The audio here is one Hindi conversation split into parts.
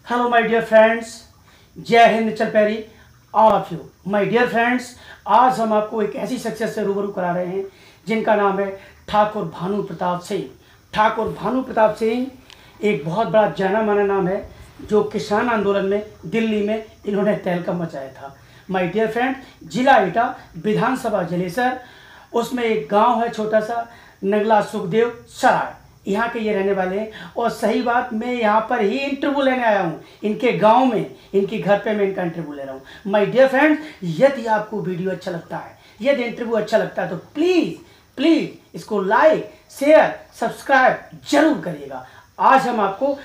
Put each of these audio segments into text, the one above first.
Hello my dear friends, Jai Hind चल पैरी all of you. My dear friends, आज हम आपको एक ऐसी शख्सियत से रूबरू करा रहे हैं जिनका नाम है ठाकुर भानु प्रताप सिंह। ठाकुर भानु प्रताप सिंह एक बहुत बड़ा जाना माना नाम है जो किसान आंदोलन में दिल्ली में इन्होंने तहलका मचाया था। माय डियर फ्रेंड, जिला एटा, विधानसभा जलेसर, उसमें एक गांव है छोटा सा नगला सुखदेव सराय, यहाँ के ये रहने वाले हैं। और सही बात, मैं यहाँ पर ही इंटरव्यू लेने आया हूँ, इनके गांव में, इनके घर पे मैं इनका इंटरव्यू ले रहा हूँ। माय डियर फ्रेंड्स, यदि आपको वीडियो अच्छा लगता है, यदि इंटरव्यू अच्छा लगता है तो प्लीज़ इसको लाइक, शेयर, सब्सक्राइब जरूर करिएगा। आज हम आपको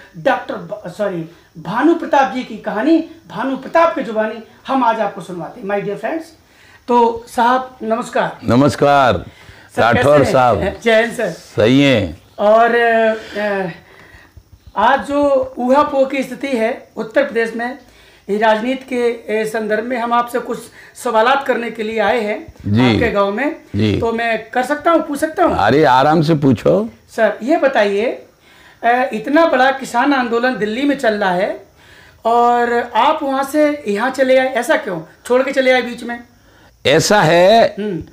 भानु प्रताप जी की कहानी, भानु प्रताप की जुबानी हम आज आपको सुनवाते हैं। माय डियर फ्रेंड्स, तो साहब नमस्कार। नमस्कार राठौर साहब। जय हिंद सर। सही है। और आज जो ऊहापोह की स्थिति है उत्तर प्रदेश में, राजनीति के संदर्भ में हम आपसे कुछ सवालात करने के लिए आए हैं आपके गांव में जी। तो मैं कर सकता हूं, पूछ सकता हूं? अरे आराम से पूछो सर। ये बताइए, इतना बड़ा किसान आंदोलन दिल्ली में चल रहा है और आप वहां से यहाँ चले आए, ऐसा क्यों छोड़ के चले आए बीच में? ऐसा है,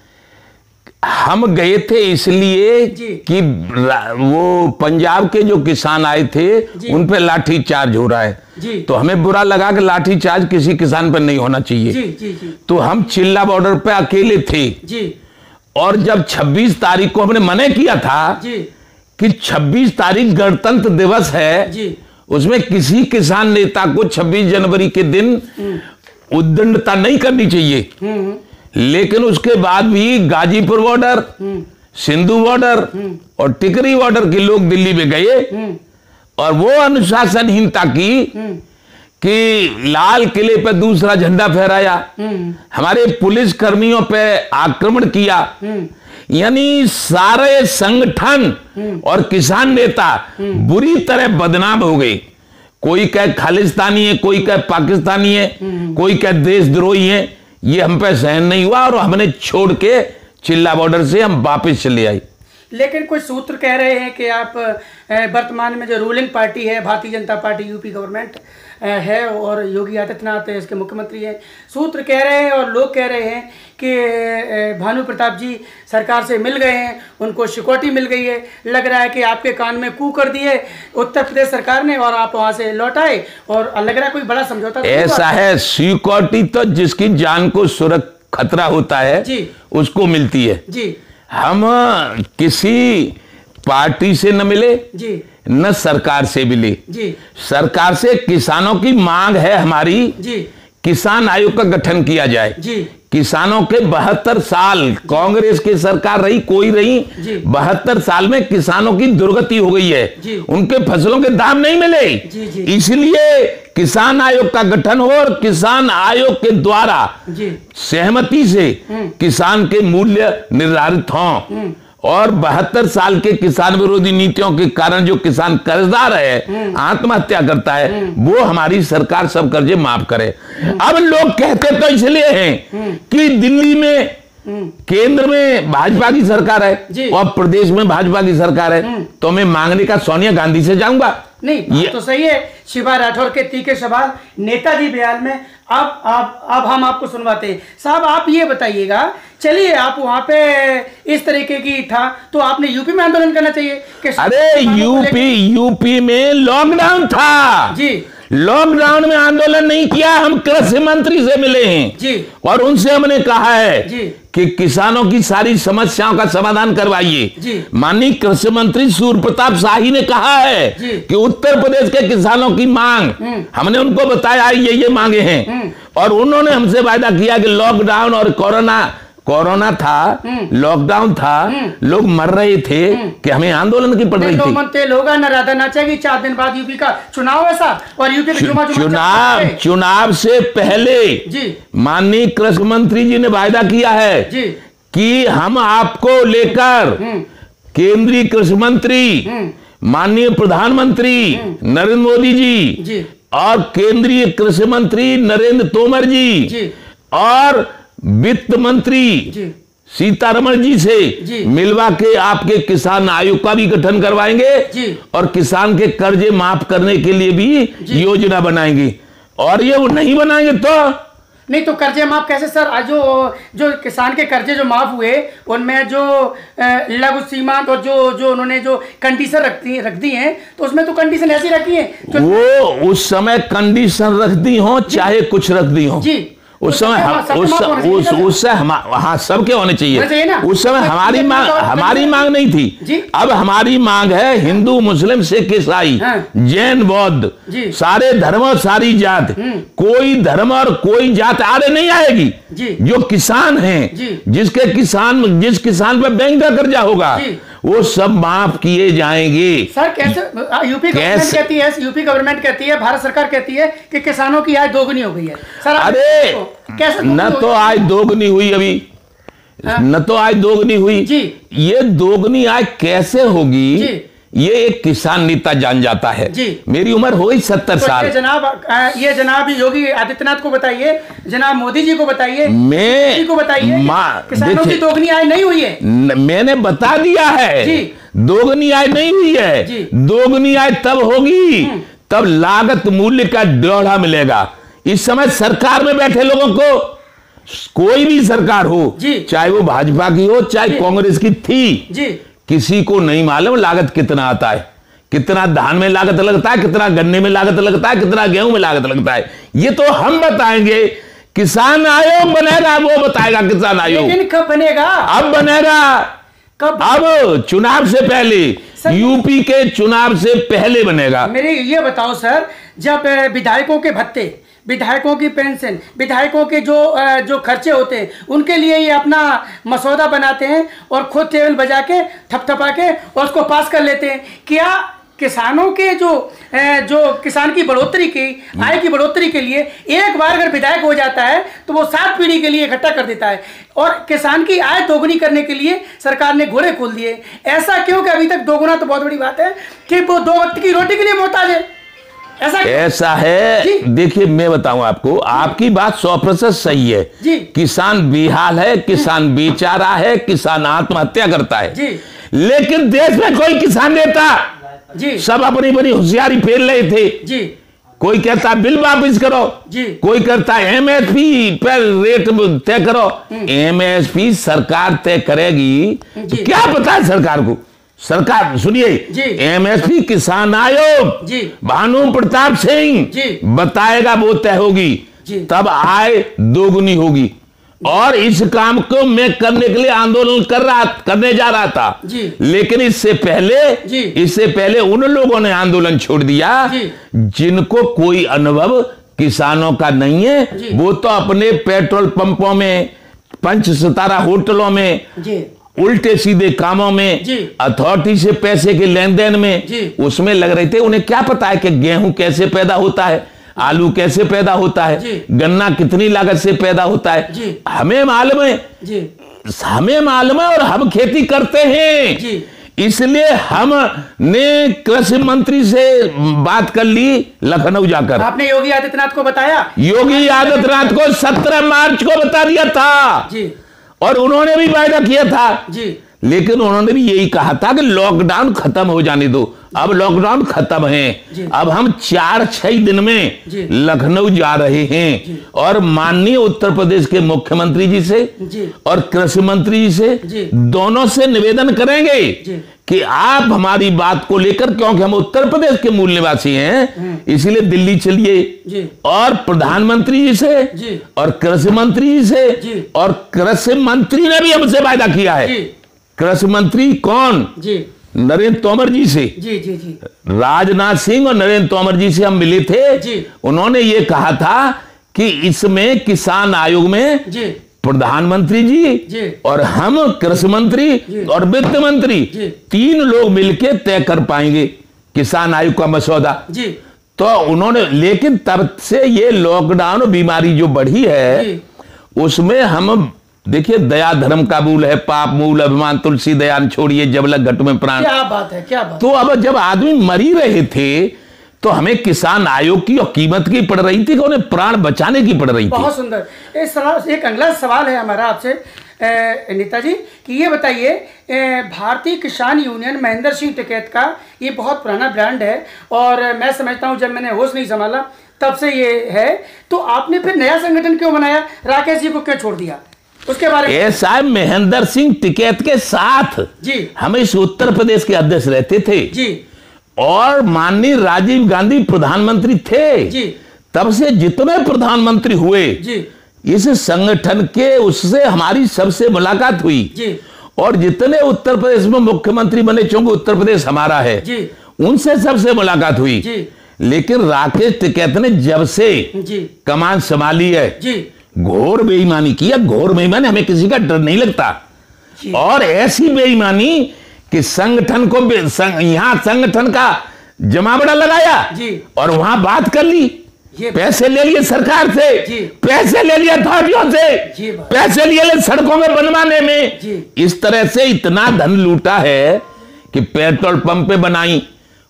हम गए थे इसलिए कि वो पंजाब के जो किसान आए थे उन पे लाठी चार्ज हो रहा है, तो हमें बुरा लगा कि लाठी चार्ज किसी किसान पर नहीं होना चाहिए। जी। तो हम चिल्ला बॉर्डर पे अकेले थे जी। और जब 26 तारीख को हमने मना किया था कि 26 तारीख गणतंत्र दिवस है जी, उसमें किसी किसान नेता को 26 जनवरी के दिन उद्दंडता नहीं करनी चाहिए। लेकिन उसके बाद भी गाजीपुर बॉर्डर, सिंधु बॉर्डर और टिकरी बॉर्डर के लोग दिल्ली में गए और वो अनुशासनहीनता की कि लाल किले पर दूसरा झंडा फहराया, हमारे पुलिस कर्मियों पे आक्रमण किया। यानी सारे संगठन और किसान नेता बुरी तरह बदनाम हो गए। कोई कहे खालिस्तानी है, कोई कहे पाकिस्तानी है, कोई कहे देशद्रोही है। ये हम पे सहन नहीं हुआ और हमने छोड़ के चिल्ला बॉर्डर से हम वापस चले आए। लेकिन कुछ सूत्र कह रहे हैं कि आप वर्तमान में जो रूलिंग पार्टी है Bharatiya Janata party, UP government है और योगी आदित्यनाथ इसके मुख्यमंत्री हैं, सूत्र कह रहे हैं और लोग कह रहे हैं कि भानु प्रताप जी सरकार से मिल गए हैं, उनको सिक्योरिटी मिल गई है। लग रहा है कि आपके कान में कू कर दिए उत्तर प्रदेश सरकार ने और आप वहाँ से लौट आए और लग रहा है कोई बड़ा समझौता। ऐसा है, सिक्योरिटी तो जिसकी जान को खतरा होता है जी, उसको मिलती है जी। हम किसी पार्टी से न मिले जी, न सरकार से मिले जी। सरकार से किसानों की मांग है हमारी जी, किसान आयोग का गठन किया जाए जी। किसानों के 72 साल कांग्रेस की सरकार रही, कोई रही, 72 साल में किसानों की दुर्गति हो गई है, उनके फसलों के दाम नहीं मिले, इसलिए किसान आयोग का गठन हो और किसान आयोग के द्वारा सहमति से किसान के मूल्य निर्धारित हों और 72 साल के किसान विरोधी नीतियों के कारण जो किसान कर्जदार है, आत्महत्या करता है, वो हमारी सरकार सब कर्जे माफ करे। अब लोग कहते तो इसलिए हैं कि दिल्ली में केंद्र में भाजपा की सरकार है और प्रदेश में भाजपा की सरकार है, तो मैं मांगने का सोनिया गांधी से जाऊंगा। नहीं, ये तो सही है। शिवा राठौर के तीखे सवाल नेताजी बयान में अब हम आपको सुनवाते हैं। साहब आप ये बताइएगा, चलिए आप वहाँ पे इस तरीके की था तो आपने यूपी में आंदोलन करना चाहिए कि अरे यूपी में लॉकडाउन था जी, लॉकडाउन में आंदोलन नहीं किया। हम कृषि मंत्री से मिले हैं जी और उनसे हमने कहा है जी कि किसानों की सारी समस्याओं का समाधान करवाइए। माननीय कृषि मंत्री सूर्य प्रताप शाही ने कहा है कि उत्तर प्रदेश के किसानों की मांग, हमने उनको बताया ये मांगे हैं और उन्होंने हमसे वायदा किया कि लॉकडाउन और कोरोना था, लॉकडाउन था, लोग मर रहे थे कि हमें आंदोलन की पड़ रही थी। लोग राधा नाचेगी 4 दिन बाद यूपी का चुनाव ऐसा और यूपी चुनाव से पहले जी माननीय कृषि मंत्री जी ने वायदा किया है जी कि हम आपको लेकर केंद्रीय कृषि मंत्री माननीय प्रधानमंत्री नरेंद्र मोदी जी और केंद्रीय कृषि मंत्री नरेंद्र तोमर जी और वित्त मंत्री सीतारमण जी से मिलवा के आपके किसान आयोग का भी गठन करवाएंगे और किसान के कर्जे माफ करने के लिए भी योजना बनाएंगे। और ये वो नहीं बनाएंगे तो नहीं तो कर्जे माफ कैसे सर? आज जो किसान के कर्जे जो माफ हुए उनमें जो लघु सीमांत और जो उन्होंने जो कंडीशन रख दी हैं, तो उसमें तो कंडीशन ऐसी रखी है वो उस समय कंडीशन रख दी हो चाहे कुछ रख दी हो जी, उस समय हाँ सबके होने चाहिए। उस समय हमारी मांग नहीं थी। अब हमारी मांग है हिंदू मुस्लिम सिख ईसाई जैन बौद्ध सारे धर्म और सारी जात, कोई धर्म और कोई जात आड़े नहीं आएगी। जो किसान हैं जिस किसान पे बैंक का कर्जा होगा वो सब माफ किए जाएंगे। सर कैसे यूपी गवर्नमेंट कहती है भारत सरकार कहती है कि किसानों की आय दोगुनी हो गई है सर। अरे कैसे न तो आय दोगुनी हुई अभी न तो आय दोगुनी हुई जी। ये दोगुनी आय कैसे होगी जी? ये एक किसान नेता जान जाता है जी। मेरी उम्र हो गई 70 साल। ये जनाब योगी आदित्यनाथ को बताइए, जनाब मोदी जी को बताइए, मैं को बताइए किसानों की दोगुनी आय नहीं हुई है। मैंने बता दिया है जी। दोगुनी आय नहीं हुई है जी। दोगुनी आय तब होगी तब लागत मूल्य का 1.5 मिलेगा। इस समय सरकार में बैठे लोगों को कोई भी सरकार हो चाहे वो भाजपा की हो चाहे कांग्रेस की थी जी, किसी को नहीं मालूम लागत कितना आता है, कितना धान में लागत लगता है, कितना गन्ने में लागत लगता है, कितना गेहूं में लागत लगता है। ये तो हम बताएंगे। किसान आयोग बनेगा वो बताएगा किसान आयोग। लेकिन कब बनेगा? अब बनेगा। कब? अब चुनाव से पहले, यूपी के चुनाव से पहले बनेगा। मेरे ये बताओ सर, जब विधायकों के भत्ते, विधायकों की पेंशन, विधायकों के जो खर्चे होते हैं उनके लिए ये अपना मसौदा बनाते हैं और खुद टेबल बजा के थपथपा के और उसको पास कर लेते हैं। क्या किसानों के जो किसान की बढ़ोतरी की आय की बढ़ोतरी के लिए एक बार अगर विधायक हो जाता है तो वो 7 पीढ़ी के लिए इकट्ठा कर देता है? और किसान की आय दोगुनी करने के लिए सरकार ने घोड़े खोल दिए। ऐसा क्यों कि अभी तक दोगुना तो बहुत बड़ी बात है कि वो 2 वक्त की रोटी के लिए मोहताज है। ऐसा है। देखिए मैं बताऊं आपको, आपकी बात 100% सही है जी। किसान बेहाल है, किसान बेचारा है, किसान आत्महत्या करता है जी। लेकिन देश में कोई किसान नेता जी सब अपनी बड़ी होशियारी फेल रहे थे जी। कोई कहता बिल वापस करो जी, कोई कहता एमएसपी पर रेट तय करो। एमएसपी सरकार तय करेगी तो क्या पता है सरकार को? सरकार सुनिए, एमएसपी किसान आयोग भानु प्रताप सिंह बताएगा, वो तय होगी, तब आय दोगुनी होगी। और इस काम को मैं करने के लिए आंदोलन करने जा रहा था, लेकिन इससे पहले उन लोगों ने आंदोलन छोड़ दिया जिनको कोई अनुभव किसानों का नहीं है। वो तो अपने पेट्रोल पंपों में, 5 सितारा होटलों में, उल्टे सीधे कामों में, अथॉरिटी से पैसे के लेन देन में उसमें लग रहे थे। उन्हें क्या पता है कि गेहूं कैसे पैदा होता है, आलू कैसे पैदा होता है, गन्ना कितनी लागत से पैदा होता है। हमें मालूम है और हम खेती करते हैं। इसलिए हमने कृषि मंत्री से बात कर ली लखनऊ जाकर। आपने योगी आदित्यनाथ को बताया? योगी आदित्यनाथ को 17 मार्च को बता दिया था जी। और उन्होंने भी वायदा किया था जी। लेकिन उन्होंने भी यही कहा था कि लॉकडाउन खत्म हो जाने दो। अब लॉकडाउन खत्म है। अब हम 4-6 दिन में लखनऊ जा रहे हैं और माननीय उत्तर प्रदेश के मुख्यमंत्री जी से और कृषि मंत्री जी से दोनों से निवेदन करेंगे कि आप हमारी बात को लेकर, क्योंकि हम उत्तर प्रदेश के मूल निवासी हैं, इसलिए दिल्ली चलिए और प्रधानमंत्री जी से और कृषि मंत्री जी से, और कृषि मंत्री ने भी हमसे वायदा किया है। कृषि मंत्री कौन? नरेंद्र तोमर जी से। राजनाथ सिंह और नरेंद्र तोमर जी से हम मिले थे। उन्होंने ये कहा था कि इसमें किसान आयोग में प्रधानमंत्री जी और हम कृषि मंत्री और वित्त मंत्री 3 लोग मिलकर तय कर पाएंगे किसान आयोग का मसौदा। तो उन्होंने, लेकिन तब से ये लॉकडाउन बीमारी जो बढ़ी है उसमें हम देखिए, दया धर्म का मूल है, पाप मूल अभिमान तुलसी दयान छोड़िए जब लग घट में प्राण। क्या बात है, क्या बात। तो अब जब आदमी मर ही रहे थे तो हमें किसान आयोग की और कीमत की पड़ रही थी कि उन्हें प्राण बचाने की पड़ रही थी। बहुत सुंदर। एक अगला सवाल है हमारा आपसे। नेताजी कि ये बताइए, भारतीय किसान यूनियन महेंद्र सिंह टिकैत का ये बहुत पुराना ब्रांड है और मैं समझता हूँ जब मैंने होश नहीं संभाला तब से ये है, तो आपने फिर नया संगठन क्यों बनाया, राकेश जी को क्यों छोड़ दिया, उसके बारे में? साहब महेंद्र सिंह टिकैत के साथ जी हम इस उत्तर प्रदेश के अध्यक्ष रहते थे जी, और माननीय राजीव गांधी प्रधानमंत्री थे जी, तब से जितने प्रधानमंत्री हुए जी इस संगठन के उससे हमारी सबसे मुलाकात हुई जी, और जितने उत्तर प्रदेश में मुख्यमंत्री बने, चूंकि उत्तर प्रदेश हमारा है जी, उनसे सबसे मुलाकात हुई जी। लेकिन राकेश टिकैत ने जब से जी कमान संभाली है जी घोर बेईमानी की है, घोर बेईमानी, हमें किसी का डर नहीं लगता, और ऐसी बेईमानी कि संगठन को यहाँ संगठन का जमावड़ा लगाया जी, और वहां बात कर ली, पैसे ले लिए सरकार से, पैसे ले लिए अथॉरिटियों से, पैसे लिए सड़कों में बनवाने में, इस तरह से इतना धन लूटा है कि पेट्रोल पंप बनाई,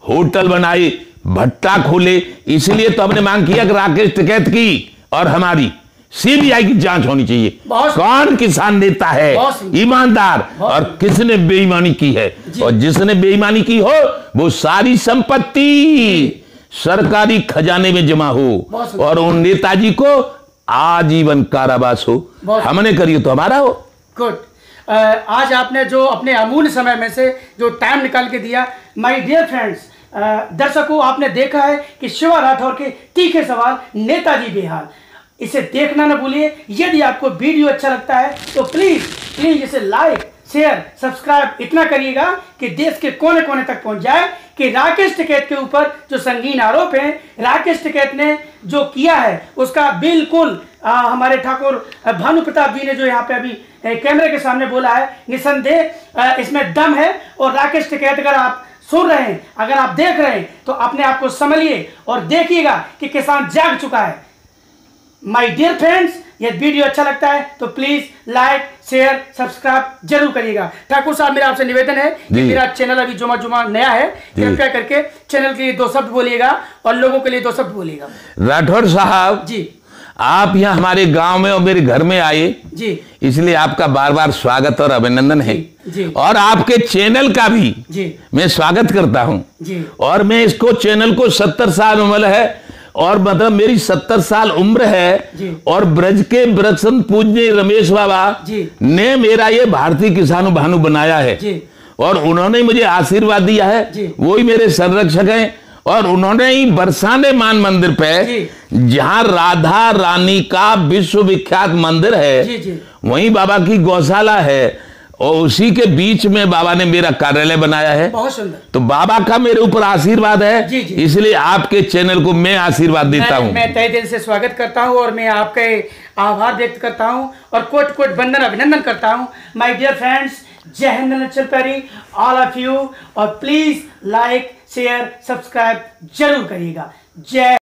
होटल बनाई, भट्टा खोले। इसलिए तो हमने मांग किया कि राकेश टिकैत की और हमारी सीबीआई की जांच होनी चाहिए, कौन किसान नेता है ईमानदार और किसने बेईमानी की है, और जिसने बेईमानी की हो वो सारी संपत्ति सरकारी खजाने में जमा हो और उन नेताजी को आजीवन कारावास हो, हमने करी तो हमारा हो। गुड। आज आपने जो अपने अमूल्य समय में से जो टाइम निकाल के दिया, माय डियर फ्रेंड्स, दर्शकों आपने देखा है कि शिवा राठौर के तीखे सवाल, नेताजी बेहाल, इसे देखना ना भूलिए। यदि आपको वीडियो अच्छा लगता है तो प्लीज इसे लाइक शेयर सब्सक्राइब इतना करिएगा कि देश के कोने कोने तक पहुंच जाए कि राकेश टिकैत के ऊपर जो संगीन आरोप हैं, राकेश टिकैत ने जो किया है उसका बिल्कुल हमारे ठाकुर भानु प्रताप जी ने जो यहाँ पे अभी कैमरे के सामने बोला है, निसंदेह इसमें दम है। और राकेश टिकैत अगर आप सुन रहे हैं, अगर आप देख रहे हैं तो अपने आप को संभलिए और देखिएगा कि किसान जाग चुका है। माय डियर फ्रेंड्स, यदि वीडियो अच्छा लगता है तो प्लीज लाइक शेयर सब्सक्राइब जरूर करिएगा। ठाकुर साहब मेरा आपसे निवेदन है कि मेरा चैनल अभी जुमा नया है, कृपया करके चैनल के लिए 2 शब्द बोलिएगा और लोगों के लिए 2 शब्द बोलिएगा। राठौर साहब जी, आप यहाँ हमारे गांव में और मेरे घर में आए जी, इसलिए आपका बार बार स्वागत और अभिनंदन है जी। और आपके चैनल का भी जी मैं स्वागत करता हूँ जी। और मैं इसको चैनल को 70 साल उम्र है, और मतलब मेरी 70 साल उम्र है, और ब्रज के ब्रजसन पूज्य रमेश बाबा ने मेरा ये भारतीय किसान भानु बनाया है, और उन्होंने मुझे आशीर्वाद दिया है, वो ही मेरे संरक्षक हैं। और उन्होंने ही बरसाने मान मंदिर पे, जहां राधा रानी का विश्वविख्यात मंदिर है, वहीं बाबा की गौशाला है, और उसी के बीच में बाबा ने मेरा कार्यालय बनाया है। बहुत सुंदर। तो बाबा का मेरे ऊपर आशीर्वाद है, इसलिए आपके चैनल को मैं आशीर्वाद देता हूँ। मैं तहे दिल से स्वागत करता हूँ और मैं आपके आभार व्यक्त करता हूँ और कोट कोट वंदन अभिनंदन करता हूँ। My dear friends, Jai Hind नचल Pairi all of you, और प्लीज लाइक शेयर सब्सक्राइब जरूर करिएगा। जय